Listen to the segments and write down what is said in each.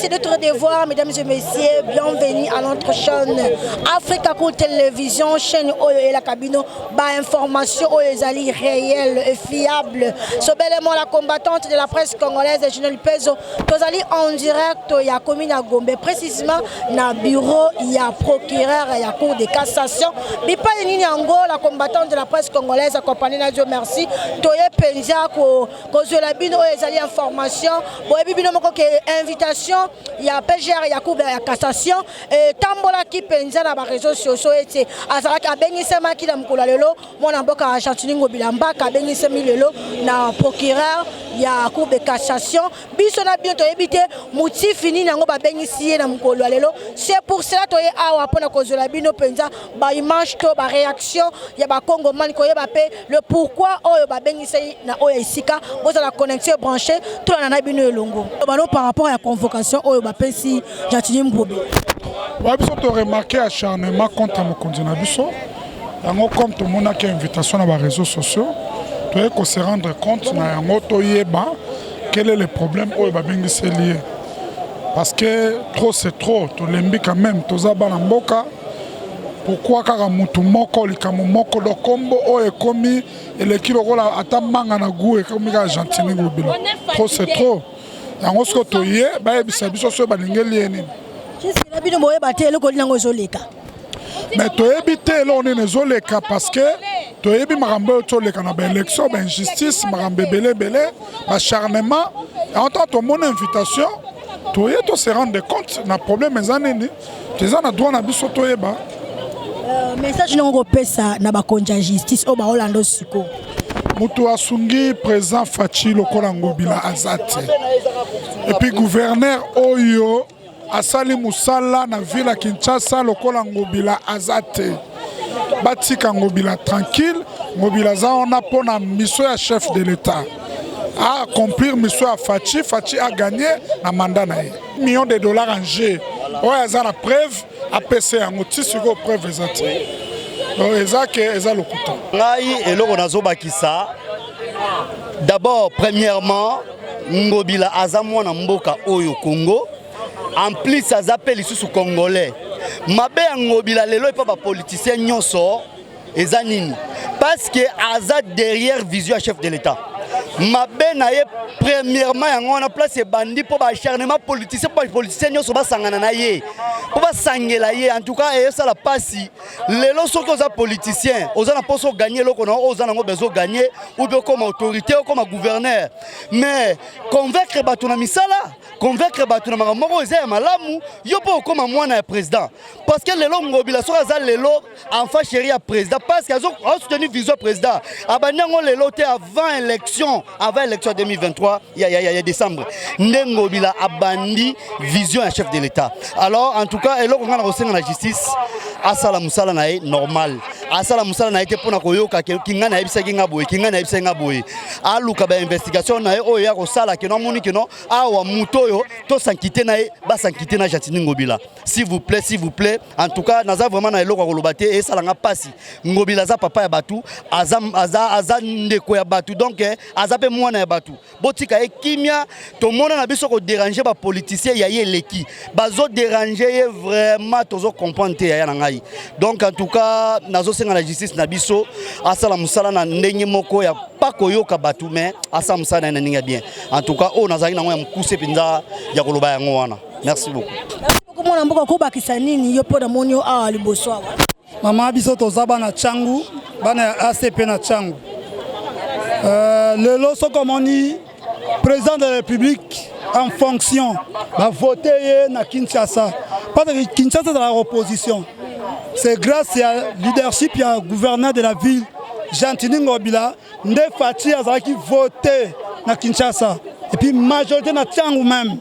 notre devoir, mesdames et messieurs, bienvenue à notre chaîne Africa Cool Télévision, chaîne où et la cabine, information où les alliés réels et fiables. C'est bellement la combattante de la presse congolaise, Jeanne Pezo, tous alliés en direct, il y a commune à Gombe, précisément dans le bureau, il y a procureur, il y a cour de cassation. Mais pas une la combattante de la presse congolaise, accompagnée de Dieu merci, Toye Penza, cause de la bine où les alliés information, invitation. Il y a PGR, il y a cour de cassation. Et Tambola qui penza dans les réseaux sociaux. Azara Kabenisema qui dans Mkolalelo, moi dans Boka Chantiningo Bilamba, Kabenisemi Lelo, na procureur, il y a cour de cassation. Bisona bientôt éviter, Mouti fini nango Babenisi dans Mkolalelo. C'est pour cela que awa pour la cause de la bino penza, ba image to ba réaction, il y a ba Congo man ko yebapé le pourquoi oyo Babenisi na oyo isika, vous la connexion branchée, tout la na bino elongo. Par rapport à la convocation oyo bapesi Jatini Mbobe. Wa biso to remarquer acharnement contre Mokonzi na biso. Yango comme tout monde a une invitation dans les réseaux sociaux, tu dois se rendre compte na yango to yeba quel est le problème oyo babengisi lié. Parce que trop c'est trop, to lembi quand même toza bana mboka. Pourquoi kaka mutu moko likamu moko do kombo oyo komi eleki lokola ata manga na goût ekomi ka Jatini Ngobila. Trop c'est trop. Yango siko toye ba ebisa biso so balingeli eni. Qu'est-ce que la bino moye baté le kolina ngozoleka. Mais toyebi te lo ne nezoleka parce que toyebi makambo toleka na ba élection ba injustice makambo belé acharnement en tant que mon invitation toye to se rendre compte na problème ezaneni teza na droit na biso toyeba. Message n'ongo pesa na ba konja justice o ba Orlando siko. Mutu asungi président Fachi lokola Ngobila azate. Et puis gouverneur Oyo asali musala na ville Kinshasa lokola Ngobila azate. Batika Ngobila tranquille, Ngobila za on a pour na mission à chef de l'État. A accomplir mission à Fachi, Fachi a gagné na mandat na ye. Millions de dollars en jeu. Oyo za na preuve a PC en outil sur preuve ezate. D'abord, premièrement, Ngobila Azamwa na mboka oyo Congo. En plus, azapeli sous congolais. Mabe Ngobila lelo et pas politicien nyonso ezanini. Parce que Aza derrière vision chef de l'État. Mabe na ye premièrement yango na place bandi pour acharnement politicien pour politicien nyonso ba sangana na ye. Pour ba sangela ye en tout cas et ça la passe. Lelo soko za politicien, oza na poso gagner loko na oza nango bezo gagner ou bien comme autorité ou comme gouverneur. Mais convaincre batu na misala, convaincre batu na makamoko eza malamu, yo po comme mwana ya président. Parce que lelo Ngobila so za lelo enfant chéri ya président parce qu'ils ont soutenu vision président. Abanyango lelo te avant élection 2023, il y a décembre. Ngobila abandi vision à chef de l'État. Alors en tout cas, et là on a reçu la justice. Asala musala na e normal. Asala musala na été pour na koyoka kinga na ebisa kinga boye, kinga na ebisa kinga boye. Aluka ba investigation na e o ya ko sala ke no moni ke no awa mutoyo to sankité na e ba sankité na Jatini Ngobila. S'il vous plaît, en tout cas naza vraiment na eloko kolobate et sala nga pasi. Ngobila za papa ya batu, aza ndeko ya batu donc azape mwana ya batu. Botika e kimia to mona na biso ko déranger ba politicien ya ye leki. Bazo déranger vraiment tozo comprendre te ya na donc en tout cas nazo senga la justice na biso asala musala na ndenge moko ya pas koyoka batu mais asala musala na ninga bien en tout cas o nazali na ngo ya mukuse pinza ya koloba yango wana. Merci beaucoup. Merci beaucoup mona mboka ko bakisa nini yo poda monyo a liboso awa. Mama biso tozaba na changu bana ACP na changu. Le loso comme on dit président de la République en fonction va voter na Kinshasa. Pas de Kinshasa dans la opposition. C'est grâce à leadership et au gouverneur de la ville Gentini Ngobila nde Fati azalaki voté na Kinshasa et puis majorité na Tchangu même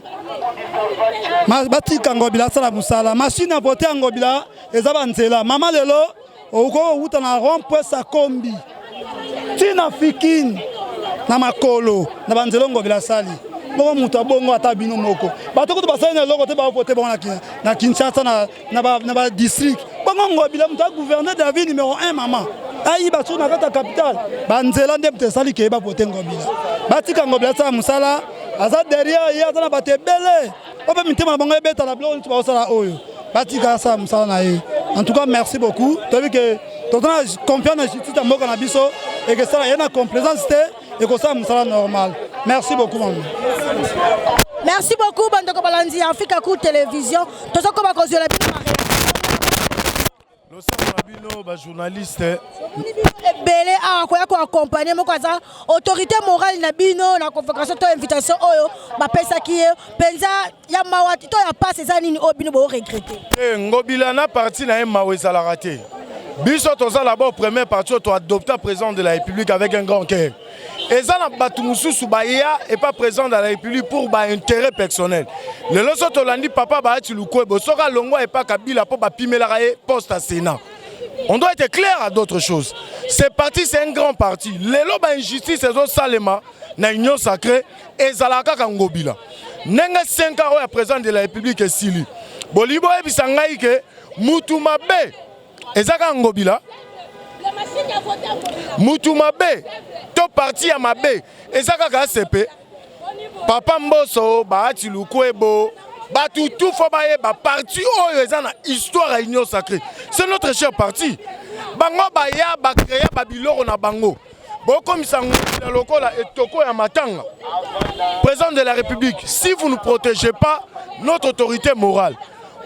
batika Ngobila sala musala machine a voté Ngobila ezaba nzela mama lelo oko uta na rond-point Sakombi tina fikini na makolo na banzelo Ngobila sali bongo muta bongo ata bino moko batoko to basana loko te ba voter bongo na Kinshasa na ba district bongo Ngobila muta gouverneur de la ville numéro 1 maman ayi ba na kata capitale banzela ndem te sali ke ba voter Ngobila batika Ngobila sa musala aza derrière ya za na batebele ope mitema bongo ebeta la blo tu ba sala oyo batika sa musala na ye. En tout cas merci beaucoup tu vu que ton confiance en justice à mboka na biso et que ça y a une complaisance et que ça musala normal. Merci beaucoup maman. Merci beaucoup Bandoko Balanzi Africa Cool Télévision. Tozo ko ba cause la Bino journaliste belé a ko ko accompagner mo kaza autorité morale na bino na convocation to invitation oyo ba pesa ki penza ya mawati to ya passe za nini o bino bo regretter. Ngobila na parti na mawe sala raté. Biso toza là-bas première partie to adopter président de la République avec un grand cœur. Et ça na batumusu subaya et pas président de la République pour ba intérêt personnel. Le loso to landi papa ba ati lukwebo soka longwa et pas Kabila pour ba pimela raé poste à Sénat. On doit être clair à d'autres choses. Ce parti, c'est un grand parti. Les lois d'injustice, c'est au Salema, na Union Sacrée, et Zalaka Kangobila. Nenga 5 ans à président de la République et Sili. Bolibo et Bisangaïke, Moutumabe, et Zaka Ngobila. Moutumabe, to parti à Mabe, et Zaka KCP. Papa Mboso, Bahati Lukwebo. Tout faut bailler parti histoire à Union Sacrée. C'est notre cher parti. Bango baya ba créer Babiloro na bango. Comme ça le local et toko ya matanga. Président de la République, si vous ne protégez pas notre autorité morale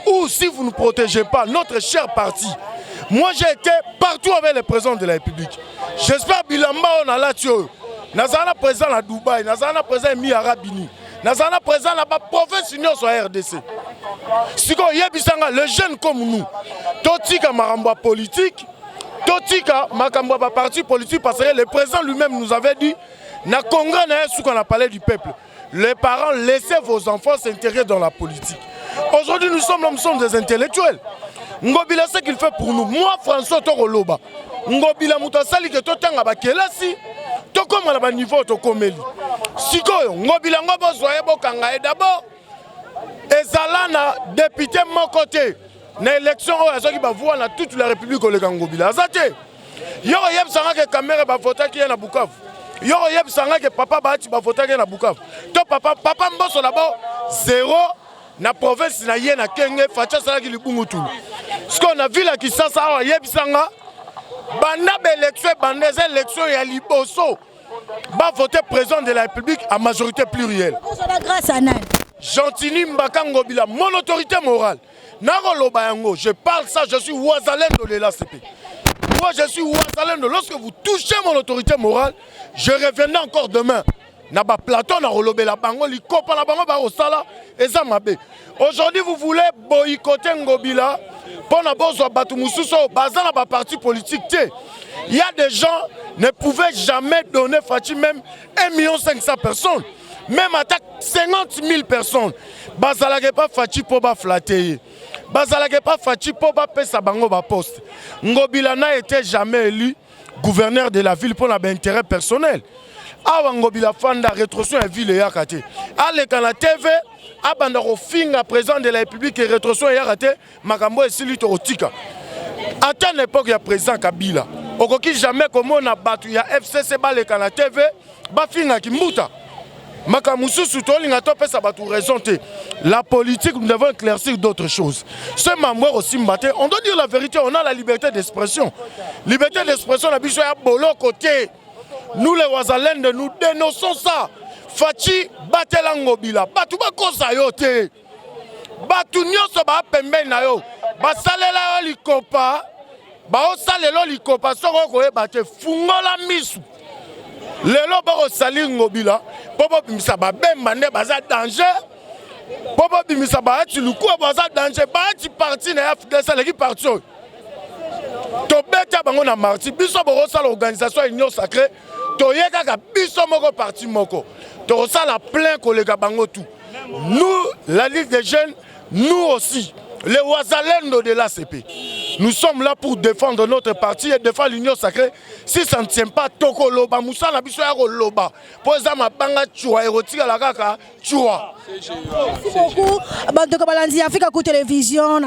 ou si vous ne protégez pas notre cher parti. Moi j'ai été partout avec le président de la République. J'espère Bilamba on a là tio. Nazana président à Dubaï, Nazana président Émirats Arabes Unis. Nazana présent là-bas, province union sur RDC. Si les jeunes comme nous, Totika Maramba politique, Totika Makamba parti politique, parce que le président lui-même nous avait dit, na congrès ce qu'on a parlé du peuple. Les parents, laissez vos enfants s'intégrer dans la politique. Aujourd'hui, nous sommes des intellectuels. Ngobila, ce qu'il fait pour nous. Moi, François Toroloba, Ngobila Moutasali, que Totanga Bakelasi, Tokom à la niveau Tokomeli. Sikoyo, Ngobila Ngobo Zoye Bokanga et d'abord, Ezalana, député de mon côté, na élection qui va voir dans toute la République au Ngobila. Azate, Yoro Yeb Sanga que caméra va voter qui est na Bukavu. Yoro Yeb Sanga que papa Bati va voter qui est na Bukavu. To papa Mboso d'abord, 0, na province na Yé na Kenge, Facha Sanga qui lui bungutu. Ce qu'on a vu là qui ça, Yeb Sanga, Banda élection, Banda élection et à Liboso. Va voter président de la République à majorité plurielle. Gentini Mbaka Ngobila, mon autorité morale. Je parle ça, je suis Ouazalendo de l'ACP. Moi je suis Ouazalendo. Lorsque vous touchez mon autorité morale, je reviendrai encore demain. Naba Platon na rolobe la bango li kopa la bango ba osala eza mabe. Aujourd'hui vous voulez boycotter Ngobila pour na bozo batu mususo bazana ba parti politique té. Il y a des gens ne pouvaient jamais donner Fati même 1 500 000 personnes. Même attaque 50 000 personnes. Bazalage pas Fati pour ba flatter. Bazalage pas Fati pour ba pesa bango ba poste. Ngobila n'a été jamais élu gouverneur de la ville pour l'intérêt personnel. Awa Ngobila fanda rétrocession à ville ya kate. Ale kana TV abandaro finga président de la République et rétrocession ya kate makambo esilito otika. À une époque il y a président Kabila. Okoki jamais comme on a battu ya FCC bale kana TV ba finga kimbuta. Makamususu tolinga to pesa batu raison te. La politique nous devons éclaircir d'autres choses. Ce membre aussi mbaté, on doit dire la vérité, on a la liberté d'expression. Liberté d'expression la biso ya bolo côté. Nous les Ouazalende, nous dénonçons ça. Fati batela Ngobila, batu ba kosa yo te. Batu nyonso ba pembe na yo. Ba salela yo likopa, ba osalelo likopa soko ko ebate fungola misu. Lelo ba osali Ngobila, popo bimisa ba bemba nde baza danger. Popo bimisa ba ati luku baza danger, ba ati parti na FDC leki parti. tobeta bango na marti biso bokosala organisation ya union sacrée toyekaka biso moko parti moko tokosala plein koleka bango tout. Nous, la Ligue des jeunes, nous aussi, les Ouazalendo de l'ACP, nous sommes là pour défendre notre parti et défendre l'union sacrée. Si ça ne tient pas, Toko Loba, Moussa Nabiso Loba, pour ça, ma banga chua, érotique la kaka, chua. Merci beaucoup. Bandeko Balanzi, Africa Coup Télévision,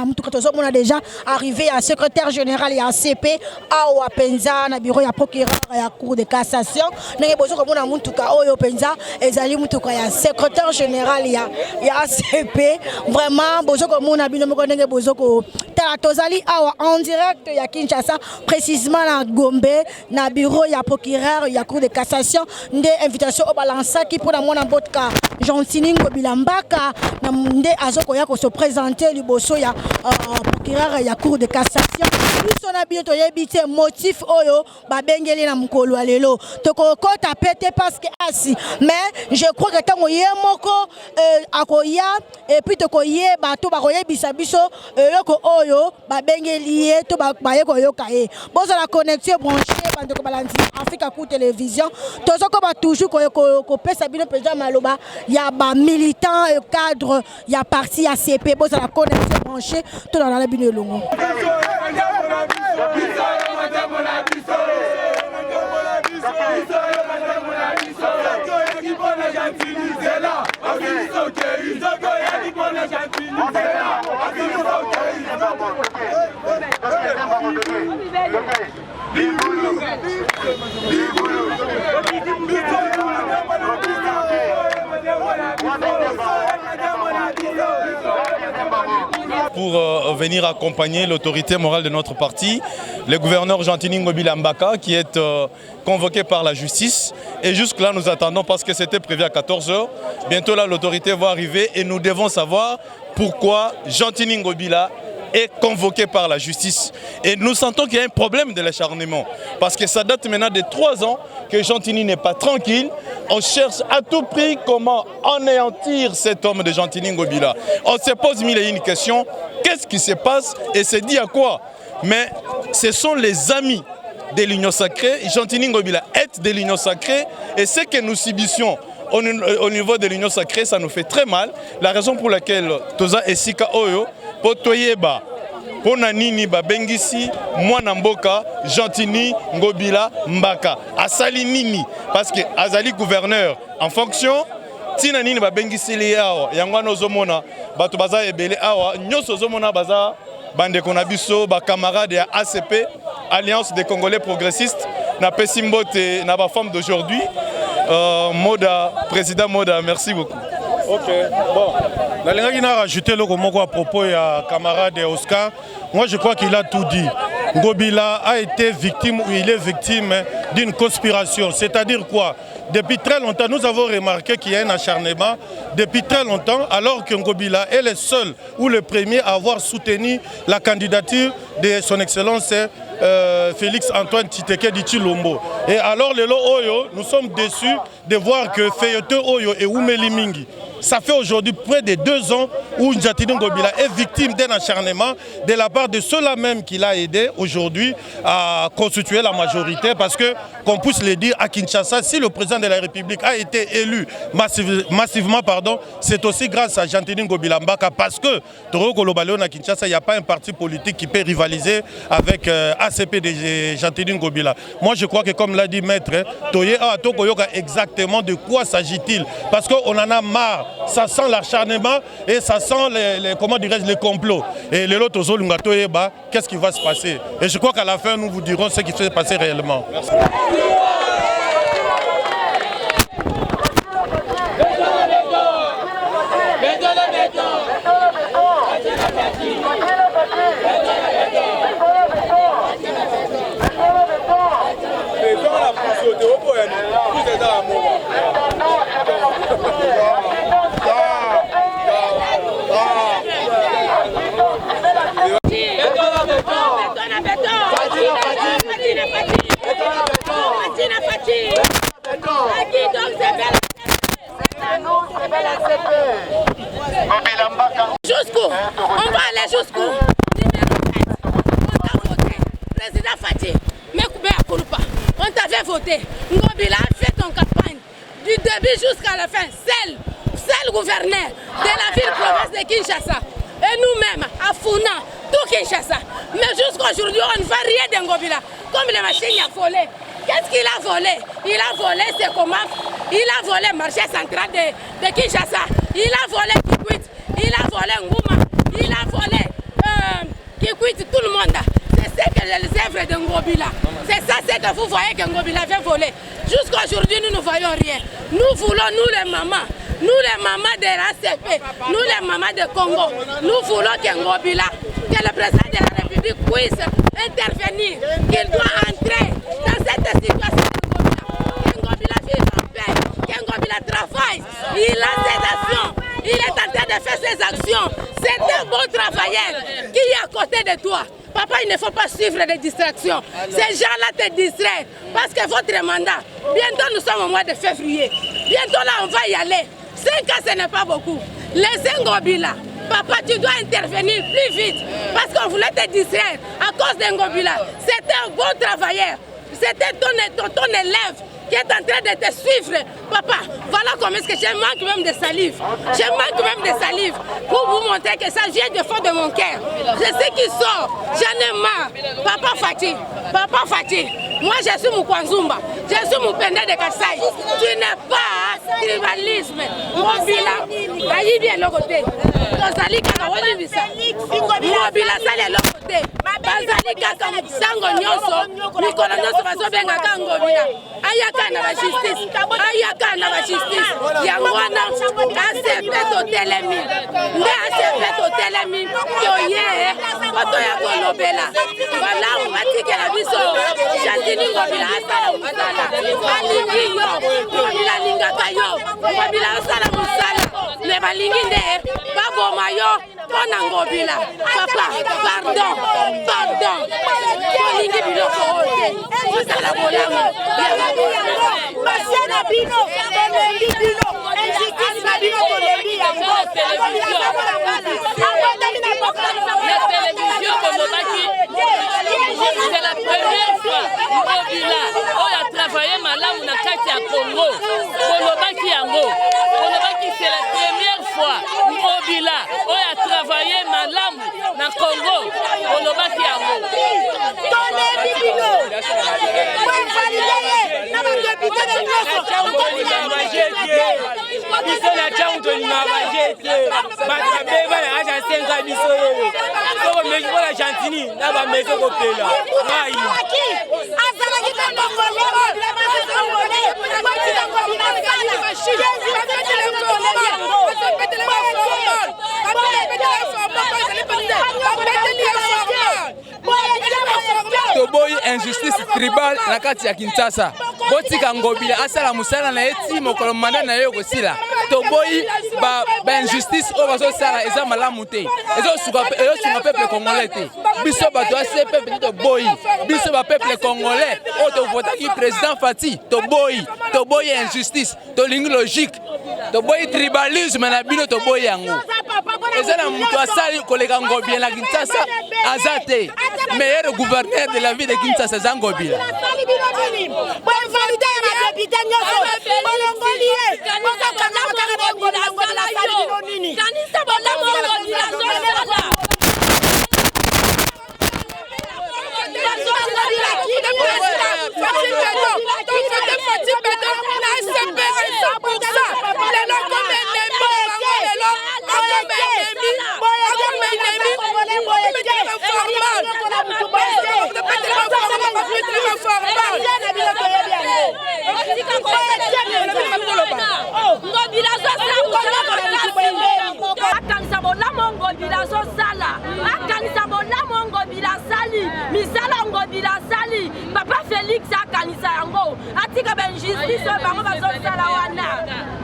on a déjà arrivé à secrétaire général et à CP, à Penza, na bureau ya procureur et à cour de cassation. Nous avons besoin de Mountouka, Oyo Penza, et Zali Mountouka, ya secrétaire général et à CP. Vraiment, besoin de mon abino, besoin de Tozali, en direct, ya Kinshasa, précisément na Gombe, na bureau ya procureur et à cour de cassation. Des invitations au balança qui pour la mon botka, Jean-Tini Ngobilambaka, nde azokoya ko se présenter liboso ya procureur ya cour de cassation. Nous on a bien toyebité motif oyo ba bengeli na mukolo lelo. Tokokota pété parce que asi. Mais je crois que tango yemoko akoya et puis tokoye bato ba koyebisa biso yoko oyo ba bengeli to ba yeko yoka e. Bozo la connexion branchée bandeko balanzi Africa Coup Télévision. Tozoko ba toujours ko pesa bino président maloba ya ba militant cadre ya parti ACP bozo la connexion branchée tout dans la bino longo. Pour venir accompagner l'autorité morale de notre parti, le gouverneur Jean-Tini Ngobilambaka qui est convoqué par la justice. Et jusque-là, nous attendons parce que c'était prévu à 14 h. Bientôt là, l'autorité va arriver et nous devons savoir pourquoi Jean-Tini Ngobila est convoqué par la justice. Et nous sentons qu'il y a un problème de l'acharnement. Parce que ça date maintenant de 3 ans que Jean-Tini n'est pas tranquille. On cherche à tout prix comment anéantir cet homme de Jean-Tini Ngobila. On se pose mille et une questions. Qu'est-ce qui se passe et se dit à quoi? Mais ce sont les amis de l'Union sacrée. Jean-Tini Ngobila est de l'Union sacrée. Et ce que nous subissions au niveau de l'Union sacrée, ça nous fait très mal. La raison pour laquelle Toza Esika Oyo, Potoyeba, Pona Nini Babengisi, Mwana Mboka, Jean-Tini Ngobila Mbaka. Asali Nini, parce que Azali gouverneur en fonction, Tina Nini Babengisi Léao, Yangwano Zomona, Bato Baza Ebele Awa, Nyoso Zomona Baza, Bande Konabiso, camarade de ACP, Alliance des Congolais progressistes, na Pessimbote, na ba femme d'aujourd'hui. Moda, président Moda, merci beaucoup. Ok, bon. La Linga a rajouté le mot à propos de camarade Oscar. Moi, je crois qu'il a tout dit. Ngobila a été victime, ou il est victime d'une conspiration. C'est-à-dire quoi? Depuis très longtemps, nous avons remarqué qu'il y a un acharnement. Depuis très longtemps, alors que Ngobila est le seul ou le premier à avoir soutenu la candidature de son Excellence Félix Antoine Tshisekedi Tshilombo. Et alors, nous sommes déçus de voir que Feyote Oyo et Oumeli Mingi, ça fait aujourd'hui près de 2 ans où Jean-Tini Ngobila est victime d'un acharnement de la part de ceux-là même qui l'a aidé aujourd'hui à constituer la majorité. Parce que, qu'on puisse le dire, à Kinshasa, si le président de la République a été élu massivement, c'est aussi grâce à Jean-Tini Ngobila Mbaka. Parce que, à Kinshasa, il n'y a pas un parti politique qui peut rivaliser avec ACP de Jean-Tini Ngobila. Moi, je crois que, comme l'a dit Maître, Toye Tokoyoka, exactement de quoi s'agit-il? Parce qu'on en a marre. Ça sent l'acharnement et ça sent les complots. Et les autres, qu'est-ce qui va se passer? Et je crois qu'à la fin, nous vous dirons ce qui s'est passé réellement. Merci. Jusqu'où? On va aller jusqu'où? On va voter. Président voté. Ngobila a fait ton campagne du début jusqu'à la fin. Seul gouverneur de la ville-province de Kinshasa. Et nous-mêmes, à Funa, tout Kinshasa. Mais jusqu'aujourd'hui, on ne voit rien de Ngobila. Comme les machines a volé. Qu'est-ce qu'il a volé? Il a volé ses commandes. Il a volé le marché central de Kinshasa. Il a volé Kikwit. Il a volé Ngouma. Il a volé Kikwit, tout le monde. C'est ce que les œuvres de Ngobila. C'est ça ce que vous voyez que Ngobila avait volé. Jusqu'aujourd'hui, nous ne voyons rien. Nous voulons, nous les mamans de l'ACP, nous les mamans de Congo, nous voulons que Ngobila, que le président de la République puisse intervenir, qu'il doit entrer dans cette situation de Ngobila vive en paix, que Ngobila travaille, il a ses actions, il est en train de faire ses actions. C'est un bon travailleur qui est à côté de toi. Papa, il ne faut pas suivre des distractions. Ces gens-là te distraient parce que votre mandat, bientôt nous sommes au mois de février, bientôt là on va y aller. 5 ans, ce n'est pas beaucoup. Les Ngobila, papa, tu dois intervenir plus vite parce qu'on voulait te distraire à cause de Ngobila. C'était un bon travailleur. C'était ton élève qui est en train de te suivre. Papa, voilà comment est-ce que je manque même de salive. Je manque même de salive pour vous montrer que ça vient du fond de mon cœur. Je sais qui sort. J'en ai marre. Papa Fatih. Moi, je suis Moukwanzumba. Je suis Moupende de Kassai. Tu n'es pas tribalisme. Ngobila, aïe bien le côté. Tozali kaka wani bisa. Ngobila sale le côté. Bazali kaka sango nyonso. Mikolo nyonso bazobenga ka Ngobila. Ayaka na ba justice. Yango wana ACP totelemi. Nde ACP totelemi. Toye koto ya kolobela. Balamu batikela biso. Jantini Ngobila asala musala. Alingi yo. Ngobila lingaka yo. Ngobila asala musala. Me balingi nde baboma yo pona Ngobila. Papa, pardon. Tolingi biloko oyo. Musala bolamu. Masiana bino, tolembi bino, injustice na bino tolembi yango. C'est la première fois Ngobila a travaillé malamu na kati ya Congo. Kolobaki yango. Kolobaki c'est la première fois Ngobila a travaillé malamu na Congo. Kolobaki yango. Tolembi bino. Na ba député de nyonso. Biso na chango na bajete. Batabe bana aja senga biso yo. Soko meji ko la Chantini na ba mezo ko pela. Mai. Azala ki pe Congolais. Toboyi injustice tribal na kati ya Kinshasa. Botika Ngobila asala musala na eti mokolo manda na yo kosila. Toboyi ba injustice o bazo sala eza malamu te. Ezo suka peuple congolais te. Biso bato ACP petit boyi. Biso ba peuple congolais o to votaki président Fati. Toboyi injustice, tolingi logique. Toboyi tribalisme na bino toboyi yango. Eza na mutu asali koleka Ngobila na Kinshasa azate. Meilleur gouverneur de la ville de Kinshasa Ngobila. Papa Félix akanisa yango atika ben justice bango bazo sala wana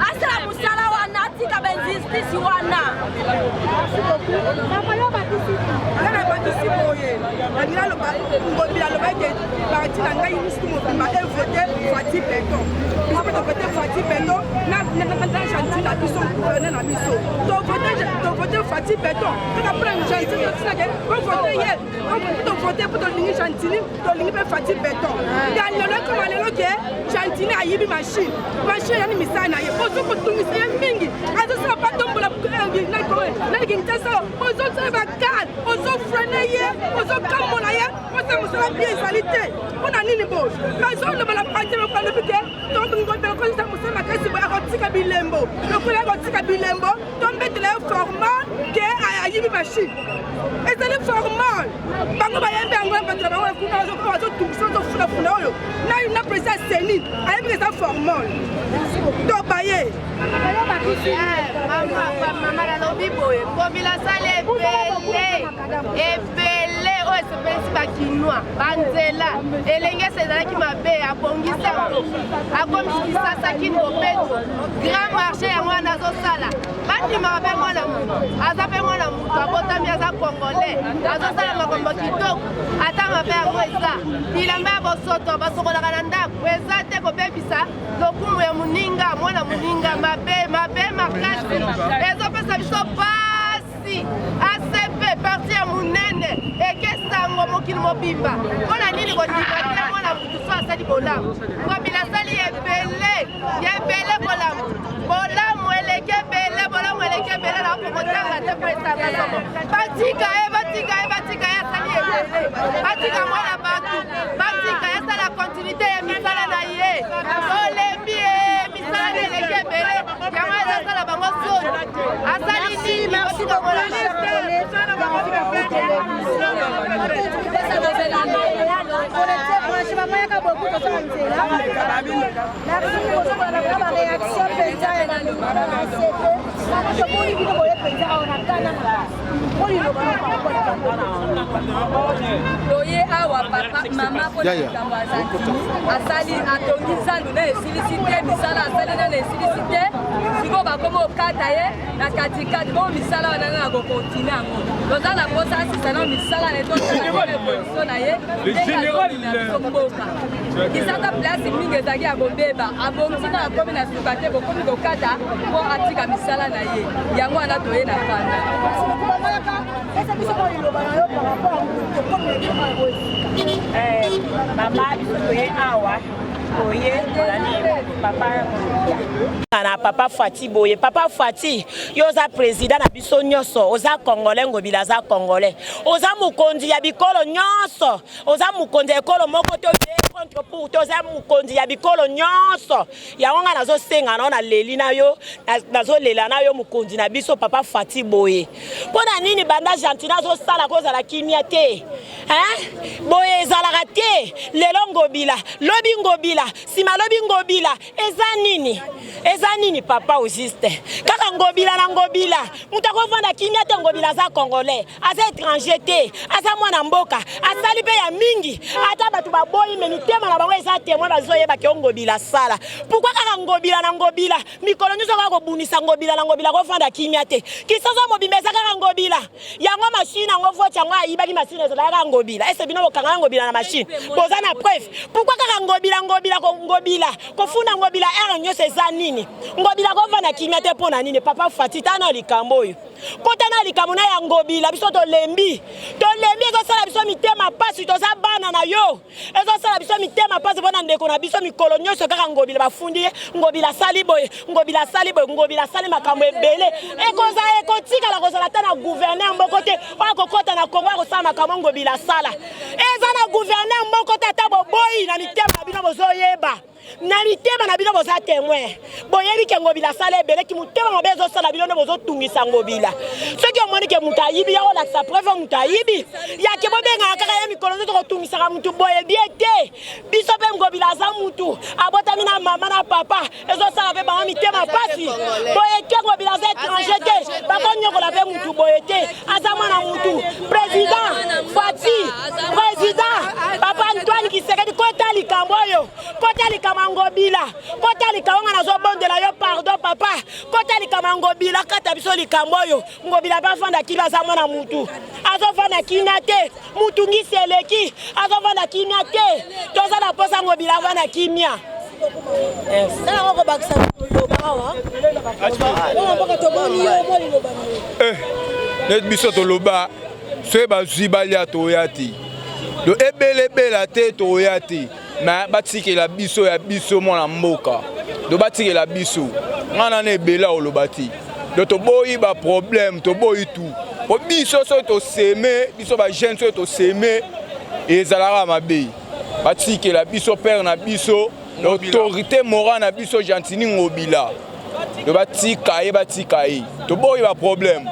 asala musala wana atika ben justice wana mama yo batisi boye alira lo ba Ngobila lo ba ke parti na ngai mustu mo ba e voter Fati Beto biso to voter Fati Beto na Chantini na biso gouverneur na biso to voter voter Fatih Béton. Quand après Gentini, on voter hier. On voter pour Tolingi Gentini, Tolingi Fatih Béton. Il y a le comme le que Gentini a yibi machine. Machine yani misana ye. Ozo ko tumisa ya mingi. Azo sa pas tombe la na ko. Na kinta sa. Ozo sa ba kan. Ozo freiner ye. Ozo kamola ye. Ozo musala bien salité. On a nini bo. Kazo le bala panje ko na bike. Donc ngo be ko sa musala kasi ba akotika bilembo. Le ko la akotika bilembo. Tombe de la format que a yibi machine. Et c'est le formal. Bango ba yembe ngo ba tra ba ko na zo ko zo tumisa zo funa funa yo. Na une président Séni. Ayebi que ça formal. To baye. Mama la lobi boye. Ngobila sale ebele o espèce bakinois banzela elenge sezala ki mabe abongisa akomisa sakino peto grand marché ya mwana azosala bandima pe mwana aza pe mwana abotami aza congolais azosala makombo kitoko ata mabe yango eza bilamba ya bosoto basokolaka na ndako eza te kobebisa lokumu ya moninga mwana moninga mabe makasi ezopesa biso pasi ACP parti ya munene ekesango mokili mobimba mpona nini kondima mwana mutu so asali bolamu ngobila asali ebele bolamu eleke ebele na kokotanga te presaka somo batika ye asali ebele batika mwana batu batika ye asala kontinuité ya misala na ye olembi ye misala na eleke ebele yango ezasala bango soni asali nini Loye awa papa mama pour asali atongi zandu na esilicité misala asali na esilicité siko bakomo okata ye na katikati bo misala wana na ko continue ngo loza na posa asisana misala na to position na ye le général kisaka place mingi ezaki ya kobeba abongisi na akomi na suka te bokomi kokata po atika misala na ye yango wana toye na kanda mama toye awa na papa Fati boye papa Fati yoza président na biso nyoso oza congolais ngobila za congolais oza mukonzi ya bikolo nyoso oza mukonzi ekolo moko to contre pour toza mukonzi ya bikolo nyoso ya wanga nazo senga na leli na yo nazo lela na yo mukonzi na biso papa Fati boye pona nini banda gentil nazo sala koza la kimia te boye zalaka te lelo ngobila lobi ngobila sima lobi ngobila eza nini papa Auguste kaka ngobila na ngobila mutako vanda kimia te ngobila za congolais aza étranger te aza mwana mboka asali pe ya mingi ata batu baboyi menitema na bango eza témoin bazoyeba ke ngobila sala pourquoi kaka ngobila na ngobila mikolo nyuso ka kobunisa ngobila na ngobila ko vanda kimia te kisozo mobimba eza kaka ngobila yango machine yango vote yango ayibaki machine ezala kaka ngobila ese bino bokanga ngobila na machine boza na preuve pourquoi kaka ngobila kofuna ngobila ere nyose eza nini ngobila kovanda kimia te pona nini papa Fati tana likambo oyo kota na likambo na ya ngobila biso tolembi ezosala biso mitema pasi toza bana na yo ezosala biso mitema pasi pona ndeko na biso mikolo nyonso kaka ngobila bafundi ngobila sali boye ngobila sali makambo ebele ekotikala kozala ta na gouverneur moko te akokota na Kongo akosala makambo ngobila sala eza na gouverneur moko te ata boboyi na mitema na bino bozoyeba na mitema na bino boza témoin boyebi ke ngobila sala ebele ki mutema mabe ezosala bino nde bozotungisa ngobila soki omoni ke mutu ayibi ya kolakisa preuve mutu ayibi yake bobengaka kaka ye mikolo nzoto kotungisaka mutu boyebi ete biso mpe ngobila aza mutu abotami na mama na papa ezosala mpe bango mitema pasi boye te ngobila aza étranger te bakonyokola mpe mutu boye te aza mwana mutu président Fati président papa Antoine Kisekedi kota likambo oyo kota likambo ngobila kota likambo nga nazobondela yo pardon papa kota likambo ngobila kata biso likambo oyo ngobila bafanda kila za mwana mutu azofanda kimia te mutu ngisi eleki azofanda kimia te toza na posa ngobila avanda kimia net biso toloba soki bazwi balia toya te do ebelebela te toya te me batikela biso ya biso mwana mboka do batikela biso ngana na ebela oloba te do toboyi baproblème toboyi tout po biso soki toseme biso bajeune soki toseme ezalaka mabe batikela biso père na biso l'autorité morale na biso Gentini Ngobila do batika ye toboyi baproblème.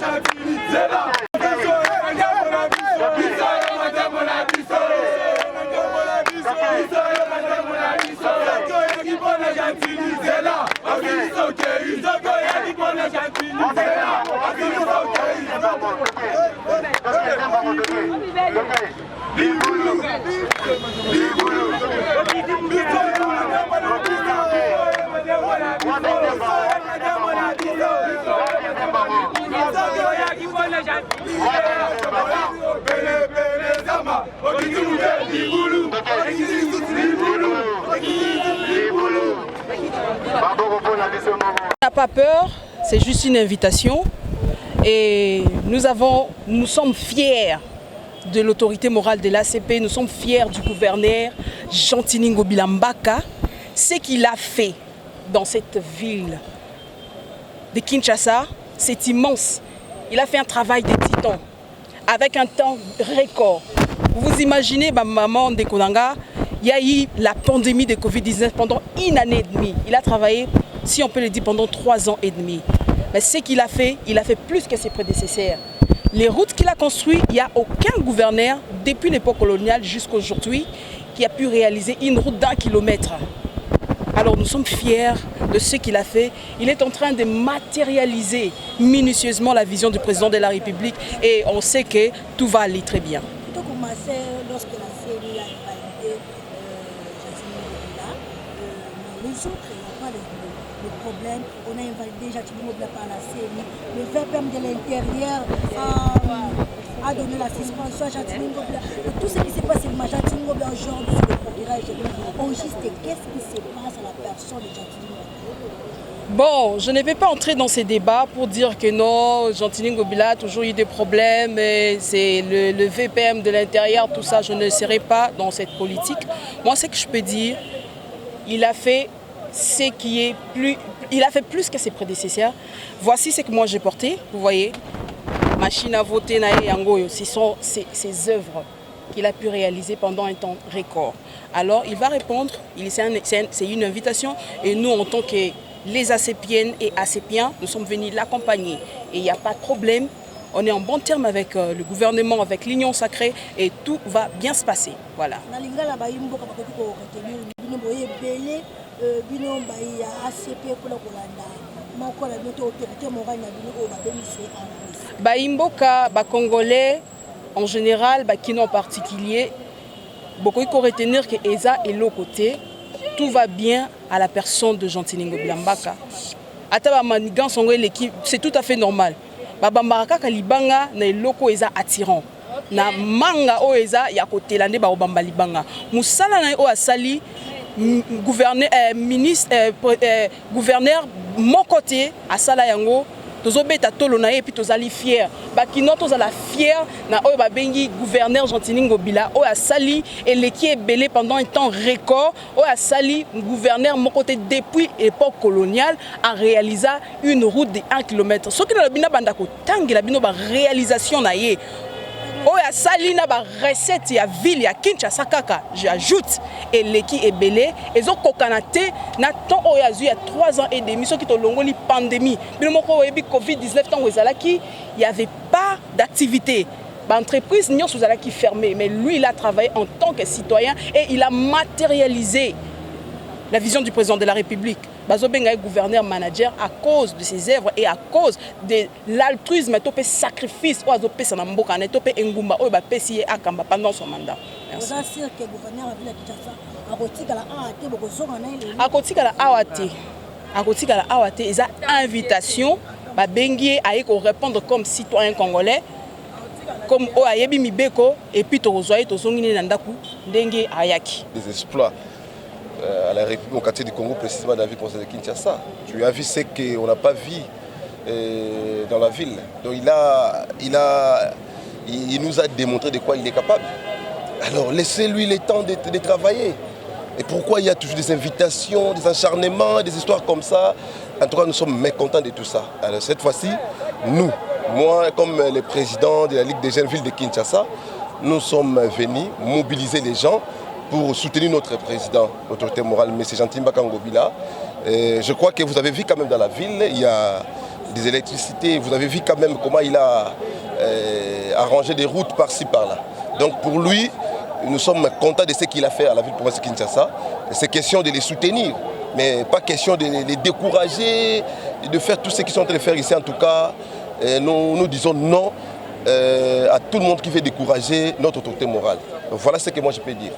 Gentini On n'a pas peur, c'est juste une invitation et nous sommes fiers de l'autorité morale de l'ACP, nous sommes fiers du gouverneur Jean-Tini Ngobila Mbaka, ce qu'il a fait dans cette ville de Kinshasa, c'est immense. Il a fait un travail de titan avec un temps record. Vous imaginez, maman de Konanga, il y a eu la pandémie de Covid-19 pendant une année et demie. Il a travaillé, si on peut le dire, pendant 3 ans et demi. Mais ce qu'il a fait plus que ses prédécesseurs. Les routes qu'il a construites, il n'y a aucun gouverneur, depuis l'époque coloniale jusqu'à aujourd'hui, qui a pu réaliser une route d'1 kilomètre. Alors nous sommes fiers de ce qu'il a fait. Il est en train de matérialiser minutieusement la vision du président de la République et on sait que tout va aller très bien. Plutôt commencé lorsque la série a validé les autres, il n'y a pas de problème. On a invalidé Jean-Tini Ngobila par la série. Le VPM de l'intérieur a donné la suspension à Jean-Tini Ngobila. Et tout ce qui s'est passé avec Jean-Tini Ngobila aujourd'hui, c'est le procureur général. On juste qu'est-ce qui se passe à la personne de Jean-Tini Ngobila? Bon, je ne vais pas entrer dans ces débats pour dire que non, Jean-Tini Ngobila a toujours eu des problèmes, c'est le VPM de l'intérieur, tout ça, je ne serai pas dans cette politique. Moi, ce que je peux dire, il a fait ce qui est plus... Il a fait plus que ses prédécesseurs. Voici ce que moi j'ai porté, vous voyez. Machine à voter, ce sont ses œuvres qu'il a pu réaliser pendant un temps record. Alors, il va répondre, c'est une invitation, et nous, en tant que les ACPiennes et ACPiens, nous sommes venus l'accompagner. Et il n'y a pas de problème, on est en bon terme avec le gouvernement, avec l'Union sacrée, et tout va bien se passer. Voilà. Baimboka, Congolais, en général, Kino en particulier, beaucoup de retenir que ESA est l'autre côté. Tout va bien à la personne de Jean-Tini Ngobila Mbaka. C'est tout à fait normal. Babambaraka kalibanga na loko eza attirant. Na manga o eza ya kotelande ba obamba libanga. Musala na o asali gouverneur mon côté asala yango tozobeta tolo na ye puis tozali fier. Bakino tozala fier na o babengi gouverneur Jean-Tini Ngobila o asali eleki ebele pendant un temps record o asali gouverneur mon côté depuis époque coloniale a réalisé une route de 1 km. Ce qui na bina banda ko tangela bino ba réalisation na ye oya sali na ba recette ya ville ya Kinshasa kaka, j'ajoute eleki ebele ezo kokana te na temps oya zu ya 3 ans et demi soki to longoli pandémie bino moko oyebi Covid-19 temps ezalaki il y avait pas d'activité. L'entreprise n'y a qui fermée, mais lui il a travaillé en tant que citoyen et il a matérialisé la vision du président de la République. Bazobenga est gouverneur manager à cause de ses œuvres et à cause de l'altruisme et le sacrifice pendant son mandat. Merci. Akotikala awate eza invitation ba bengi aye ko répondre comme citoyen congolais comme oyebi mibeko et puis tozoi tozongini na ndaku ndenge ayaki. Des exploits à la République démocratique du Congo, précisément dans la ville de Kinshasa. Tu as vu ce qu'on n'a pas vu dans la ville. Donc il nous a démontré de quoi il est capable. Alors laissez-lui le temps de travailler. Et pourquoi il y a toujours des invitations, des acharnements, des histoires comme ça? En tout cas, nous sommes mécontents de tout ça. Alors cette fois-ci, moi comme le président de la Ligue des jeunes villes de Kinshasa, nous sommes venus mobiliser les gens pour soutenir notre président, l'autorité morale, M. Jean-Tini Ngobila. Je crois que vous avez vu quand même dans la ville, il y a des électricités. Vous avez vu quand même comment il a arrangé des routes par-ci par-là. Donc pour lui, nous sommes contents de ce qu'il a fait à la ville province de Kinshasa. C'est question de les soutenir, mais pas question de les décourager, de faire tout ce qu'ils sont en train de faire ici. En tout cas, nous disons non à tout le monde qui veut décourager notre autorité morale. Donc voilà ce que moi je peux dire.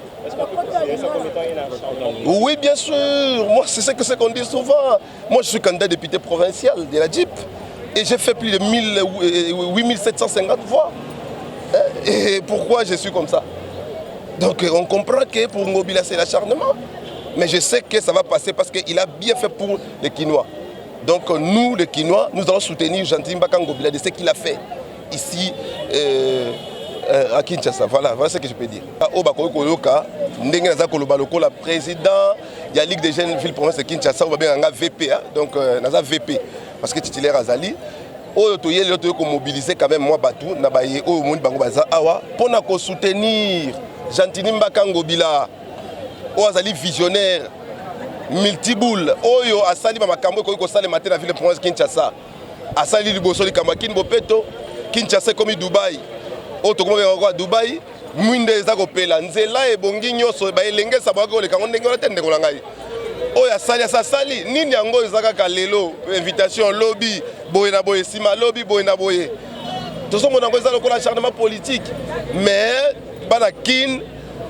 Oui, bien sûr. Moi, c'est ce qu'on dit souvent. Moi, je suis candidat député provincial de la DIP et j'ai fait plus de 8750 voix. Et pourquoi je suis comme ça? Donc on comprend que pour Ngobila c'est l'acharnement. Mais je sais que ça va passer parce qu'il a bien fait pour les Kinois. Donc nous, les Kinois, nous allons soutenir Jean-Tini Mbaka Ngobila de ce qu'il a fait ici à Kinshasa. Voilà ce que je peux dire. Au Bakoyo Koyoka, Ndenge Naza Kolobaloko, le président de la Ligue des jeunes villes province de Kinshasa, on va bien un VP, donc Naza VP, parce que titulaire Azali. Oyo toye le toyo ko mobiliser quand même moi Batou na baye oyo monde bango baza awa pona ko soutenir Jean-Tini Mbaka Ngobila oyo azali visionnaire multiboule oyo asali ba makambo ko sala matin na ville province Kinshasa asali liboso likamba kin bopeto Kinshasa comme Dubaï oyo to ko Dubaï mwinde eza ko pela nzela ebongi nyoso ba elengesa ba ko le kango ndenge tende ko langai oyo asali nini yango ezaka ka lelo invitation lobby boye na boye sima lobby boye na boye tozo mona ngo ezalo ko la acharnement politique mais bana kin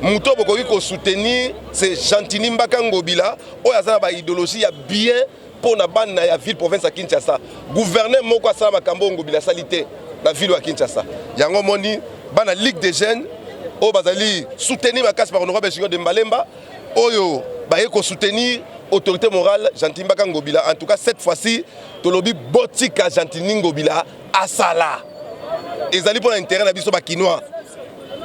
muto bokoki ko soutenir c'est Jean-Tini Mbaka Ngobila oyo azana ba idéologie ya bien pour na bana ya ville province ya Kinshasa gouverneur moko asala makambo Ngobila salité na ville ya Kinshasa yango moni bana ligue des jeunes oyo bazali soutenir makasi par honorable Junior de Mbalemba oyo baye ko soutenir autorité morale Jean-Tini Mbaka Ngobila. En tout cas cette fois-ci tolobi botika Jean-Tini Ngobila asala ezali pour l'intérêt na biso ba Kinois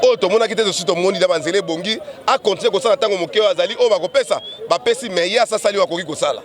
oyo tomona ki te sosi tomoni da banzele bongi a continuer kosala ntango moke oyo azali oyo bakopesa bapesi me ye asasali wakoki kosala.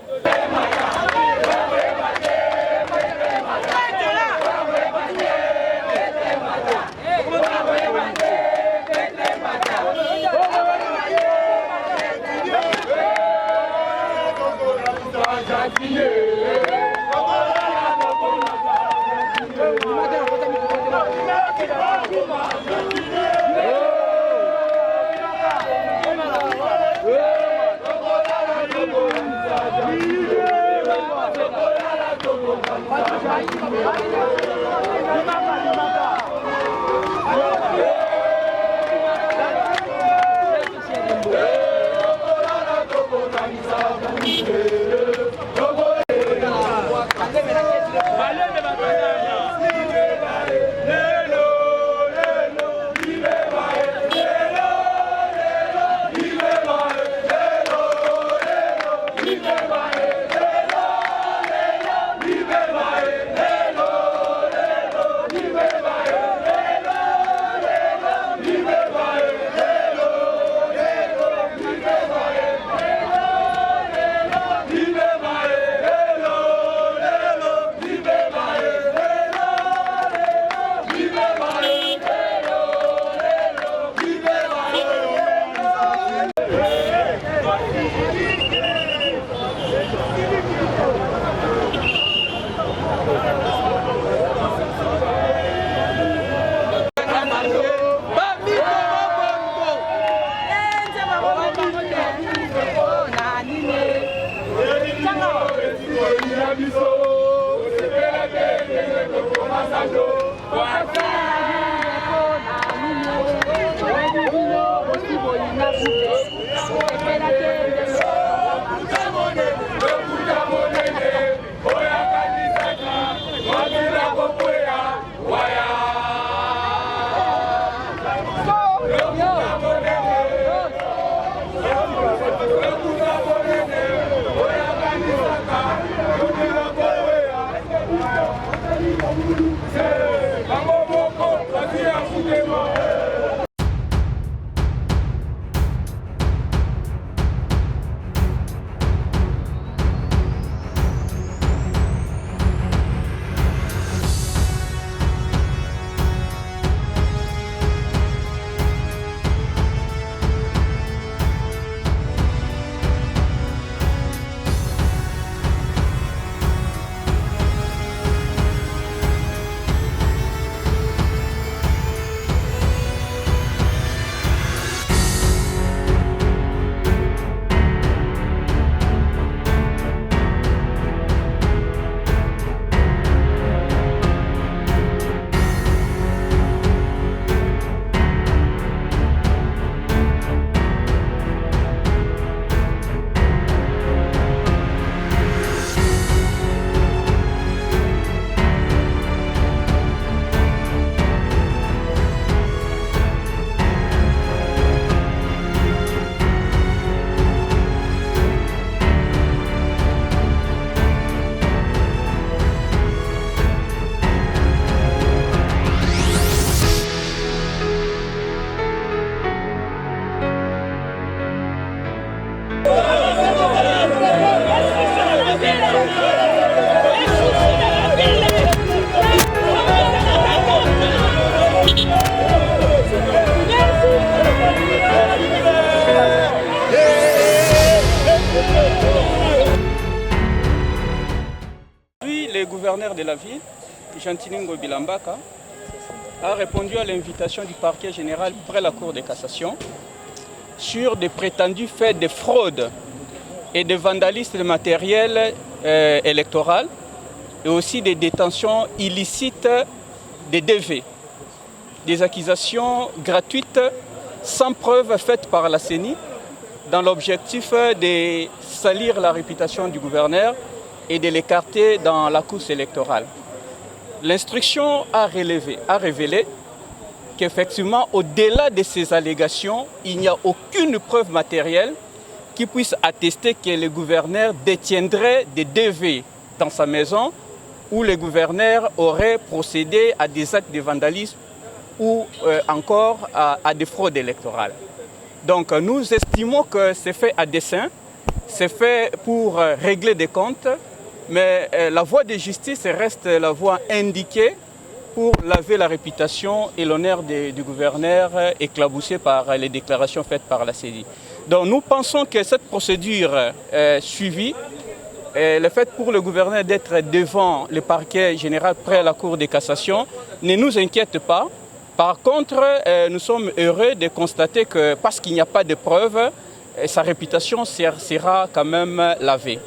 gouverneur de la ville, Gentini Ngobila Mbaka, a répondu à l'invitation du parquet général près la Cour de cassation sur des prétendus faits de fraude et de vandalisme de matériel électoral et aussi des détentions illicites des DV, des accusations gratuites sans preuve faites par la CENI dans l'objectif de salir la réputation du gouverneur et de l'écarter dans la course électorale. L'instruction a révélé qu'effectivement, au-delà de ces allégations, il n'y a aucune preuve matérielle qui puisse attester que le gouverneur détiendrait des DV dans sa maison où le gouverneur aurait procédé à des actes de vandalisme ou encore à des fraudes électorales. Donc nous estimons que c'est fait à dessein, c'est fait pour régler des comptes, mais la voie de justice reste la voie indiquée pour laver la réputation et l'honneur du gouverneur éclaboussé par les déclarations faites par la CENI. Donc nous pensons que cette procédure suivie, le fait pour le gouverneur d'être devant le parquet général près la Cour de cassation ne nous inquiète pas. Par contre, nous sommes heureux de constater que parce qu'il n'y a pas de preuves, sa réputation sera quand même lavée.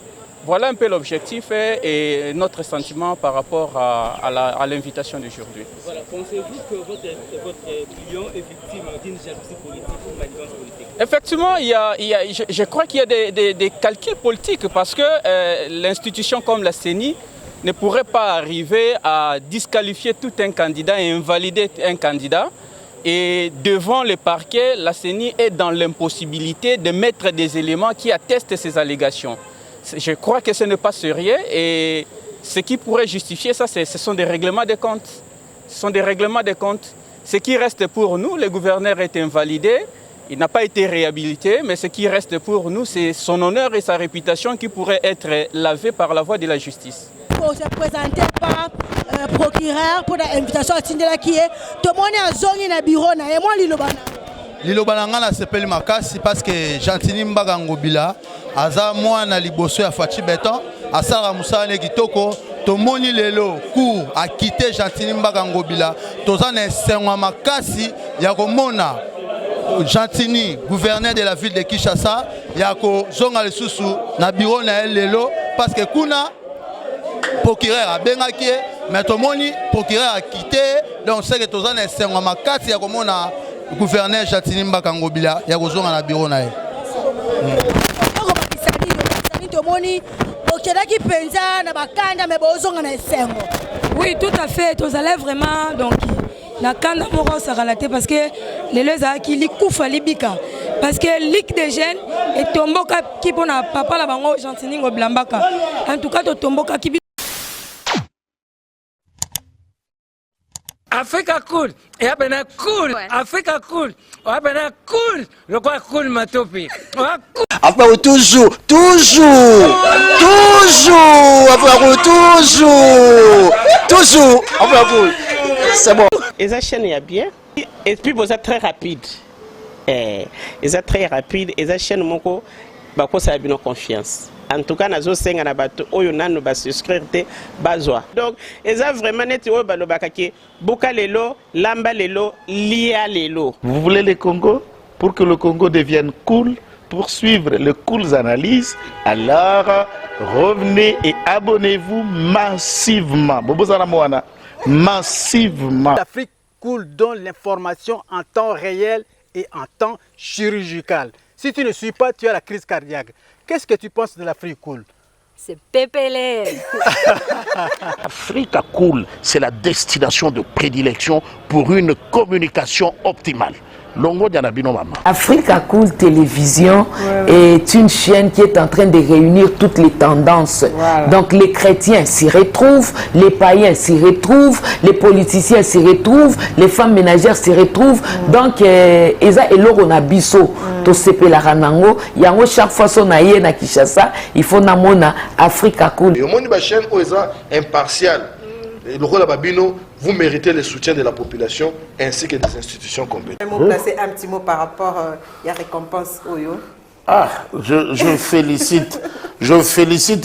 Voilà un peu l'objectif et notre sentiment par rapport à l'invitation d'aujourd'hui. Voilà. Pensez-vous que votre client est victime d'une jalousie politique ou d'une manigance politique? Effectivement, je crois qu'il y a des calculs politiques parce que l'institution comme la CENI ne pourrait pas arriver à disqualifier tout un candidat et invalider un candidat. Et devant le parquet, la CENI est dans l'impossibilité de mettre des éléments qui attestent ces allégations. Je crois que ce n'est pas sérieux et ce qui pourrait justifier ça, ce sont des règlements de comptes. Ce sont des règlements de comptes. Ce qui reste pour nous, le gouverneur est invalidé, il n'a pas été réhabilité, mais ce qui reste pour nous, c'est son honneur et sa réputation qui pourraient être lavés par la voie de la justice. Pour se présenter par procureur pour l'invitation à Tindela qui est tout le monde a zone na bureau na et moi Lilobana. Lilobana ngala sepeli makasi parce que Gentini Mbaka Ngobila aza mwana liboso ya Fachi Beton asala musala kitoko tomoni lelo cour a quitté Gentini Mbaka Ngobila toza na sengwa makasi ya komona Gentini gouverneur de la ville de Kinshasa ya ko zonga lisusu na bureau na lelo parce que kuna procureur a bengaki mais tomoni procureur a quitté donc c'est que toza na sengwa makasi ya komona gouverneur Gentini Mbaka Ngobila ya ko zonga na bureau na ye. Oui, tout à fait. Tous allez vraiment donc na kanda moko sa relater parce que les leza qui li kufa libika parce que ligue des jeunes et tomboka qui pona papa la bango Gentini Ngobila Mbaka. En tout cas to tomboka qui Africa cool, et abena cool, Africa cool, abena cool, le quoi cool matopi. Après toujours, après cool. C'est bon. Et ça chaîne est bien. Et puis vous êtes très rapide. Et ça très rapide. Et ça chaîne moko, bah quoi ça a bien confiance. En tout cas, nazo senga na bato oyo nanu ba souscrire te bazwa. Donc, eza vraiment neti oyo balobaka ke boka lelo, lamba lelo, lia lelo. Vous voulez le Congo pour que le Congo devienne cool, pour suivre les cool analyses, alors revenez et abonnez-vous massivement. Bobozana Moana, massivement. L'Afrique cool donne l'information en temps réel et en temps chirurgical. Si tu ne suis pas, tu as la crise cardiaque. Qu'est-ce que tu penses de l'Afrique cool? C'est pépélé. Africa Cool, c'est la destination de prédilection pour une communication optimale. Longo Dianabino Mama. Africa Cool Télévision est une chaîne qui est en train de réunir toutes les tendances. Voilà. Donc les chrétiens s'y retrouvent, les païens s'y retrouvent, les politiciens s'y retrouvent, les femmes ménagères s'y retrouvent. Donc Eza et Loro Nabiso, to sepe la ranango, yango chaque fois son aïe na Kinshasa, il faut namona Africa Cool. Et au monde de la chaîne Oeza impartial. Le rôle à Babino, vous méritez le soutien de la population ainsi que des institutions compétentes. Vous placer un petit mot par rapport à la récompense Oyo. Ah, je félicite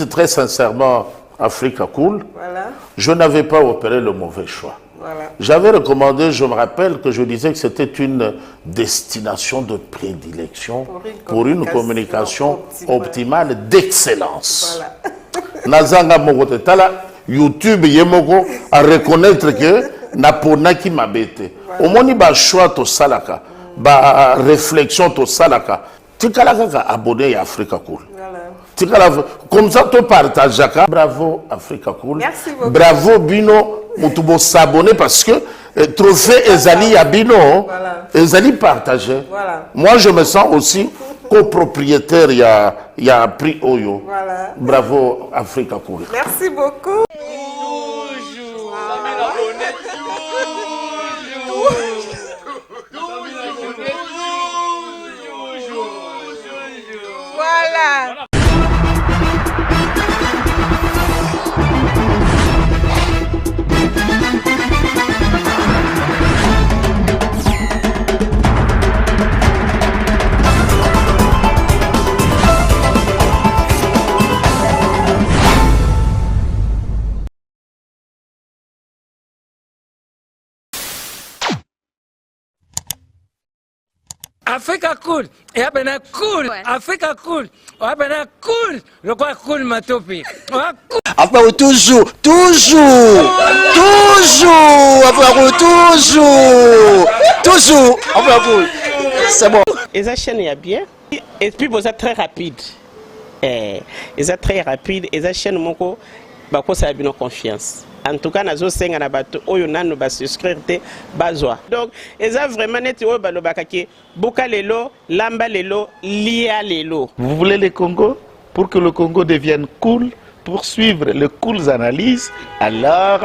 très sincèrement Africa Cool, Voilà. je n'avais pas opéré le mauvais choix. Voilà. J'avais recommandé, je me rappelle que je disais que c'était une destination de prédilection pour une communication optimale d'excellence. Nazanga Mogote Tala, YouTube Yemoko, à reconnaître que Naponaki Mabete. Au moins, il choix to salaka, ba réflexion to salaka. Tu as abonné à Africa Cool. Comme ça, tu partages. Bravo Africa Cool. Merci beaucoup. Bravo Bino. Mutubo s'abonner parce que trophée Ezali Yabino, Ezali partagé. Voilà. Moi, je me sens aussi copropriétaire, il y a prix Oyo. Voilà. Bravo Africa Cool. Merci beaucoup. Voilà. Africa Cool, et abena cool, Africa Cool, abena cool, le quoi cool matopi. Après toujours, après c'est bon. Et ça chaîne est bien, et puis vous êtes très rapide. Et ça très rapide, et ça chaîne moko, bah quoi ça a bien confiance. En tout cas, nazo senga na bato oyo nanu ba souscrire te bazwa. Donc, eza vraiment neti oyo balobaka ke boka lelo, lamba lelo, lia lelo. Vous voulez le Congo? Pour que le Congo devienne cool, pour suivre les cools analyses, alors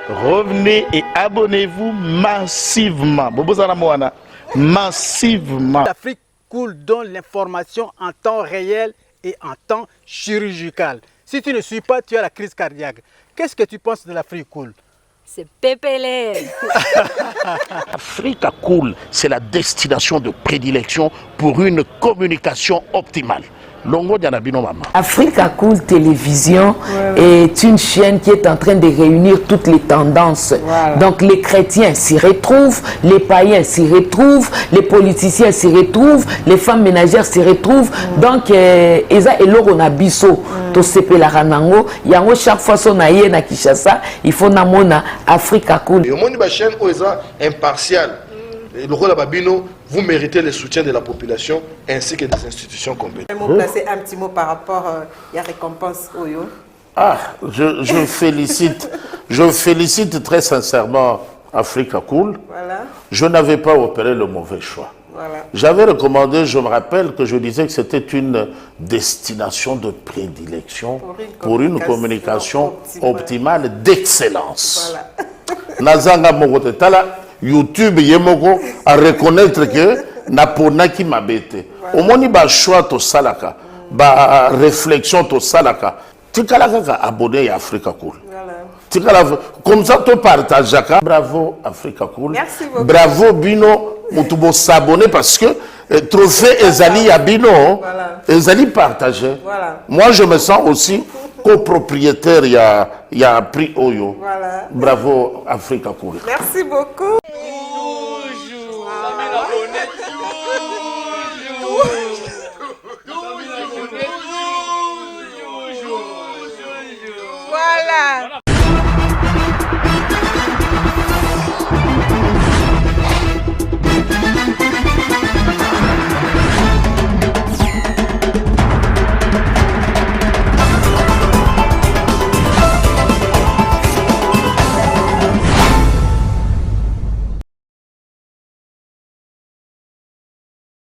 revenez et abonnez-vous massivement. Bobozana Moana, massivement. L'Afrique Cool donne l'information en temps réel et en temps chirurgical. Si tu ne suis pas, tu as la crise cardiaque. Qu'est-ce que tu penses de l'Afrique Cool? C'est pépélé. Africa Cool, c'est la destination de prédilection pour une communication optimale. Longo Dianabino Mama. Africa Cool Télévision est une chaîne qui est en train de réunir toutes les tendances. Donc les chrétiens s'y retrouvent, les païens s'y retrouvent, les politiciens s'y retrouvent, les femmes ménagères s'y retrouvent. Donc Eza et Loro Nabiso, to sepe la ranango, yango chaque fois son aïe na Kinshasa, il faut namona Africa Cool. Et au monde de la chaîne Oeza impartial. Le rôle de Babino, vous méritez le soutien de la population ainsi que des institutions compétentes. Un mot placé, un petit mot par rapport à la récompense Oyo. Ah, je félicite très sincèrement Africa Cool. Voilà. Je n'avais pas opéré le mauvais choix. Voilà. J'avais recommandé, je me rappelle que je disais que c'était une destination de prédilection pour une communication optimale d'excellence. Voilà. Nazanga Mogote Tala, YouTube Yemoko, à reconnaître que Naponaki Mabete. Au moins, il y a choix to salaka, ba réflexion to salaka. Tu as abonné à Africa Cool. Comme ça, tu partages. Bravo Africa Cool. Merci beaucoup. Bravo Bino, Mutubo s'abonner parce que trophée Ezali Yabino, Ezali partagé. Voilà. Moi, je me sens aussi copropriétaire, il y a prix Oyo. Voilà. Bravo Africa Cool. Merci beaucoup. Toujours,